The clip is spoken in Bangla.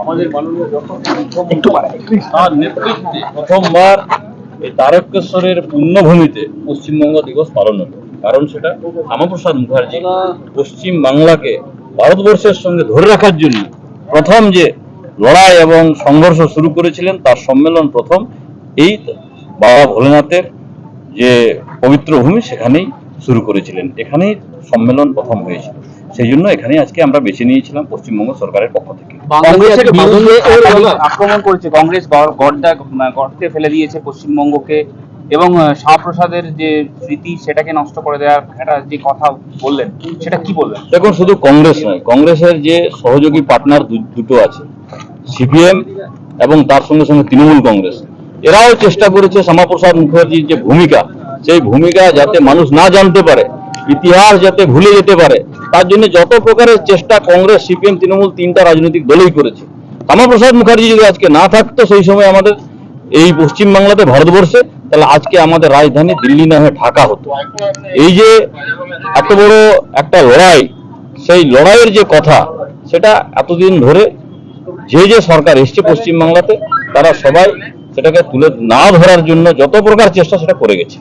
আমাদের মাননীয় তার নেতৃত্বে প্রথমবার এই তারকেশ্বরের পুণ্যভূমিতে পশ্চিমবঙ্গ দিবস পালন হলো। কারণ সেটা শ্যামাপ্রসাদ মুখার্জি পশ্চিম বাংলাকে ভারতবর্ষের সঙ্গে ধরে রাখার জন্য প্রথম যে লড়াই এবং সংঘর্ষ শুরু করেছিলেন, তার সম্মেলন প্রথম এই বাবা ভোলেনাথের যে পবিত্র ভূমি সেখানেই শুরু করেছিলেন। এখানেই সম্মেলন প্রথম হয়েছিল। সেই জন্য এখানে আজকে আমরা বেছে নিয়েছিলাম পশ্চিমবঙ্গ সরকারের পক্ষ থেকে। কংগ্রেসের আক্রমণ করেছে, কংগ্রেস গর্তে ফেলে দিয়েছে পশ্চিমবঙ্গকে, এবং শ্যামাপ্রসাদের যে স্মৃতি সেটাকে নষ্ট করে দেওয়ার একটা যে কথা বললেন, সেটা কি বলবেন? দেখুন, শুধু কংগ্রেস নয়, কংগ্রেসের যে সহযোগী পার্টনার দুটো আছে, সিপিএম এবং তার সঙ্গে সঙ্গে তৃণমূল কংগ্রেস, এরাও চেষ্টা করেছে শ্যামাপ্রসাদ মুখার্জির যে ভূমিকা, সেই ভূমিকা যাতে মানুষ না জানতে পারে, ইতিহাস যাতে ভুলে যেতে পারে, তার জন্য যত প্রকারের চেষ্টা কংগ্রেস, সিপিএম, তৃণমূল তিনটা রাজনৈতিক দলই করেছে। শ্যামাপ্রসাদ মুখার্জি যদি আজকে না থাকতো সেই সময় আমাদের এই পশ্চিমবাংলাতে, ভারতবর্ষে, তাহলে আজকে আমাদের রাজধানী দিল্লি না হয়ে ঢাকা হতো। এই যে এত বড় একটা লড়াই, সেই লড়াইয়ের যে কথা, সেটা এতদিন ধরে যে সরকার এসছে পশ্চিমবাংলাতে, তারা সবাই সেটাকে তুলে না ধরার জন্য যত প্রকার চেষ্টা সেটা করে গেছে।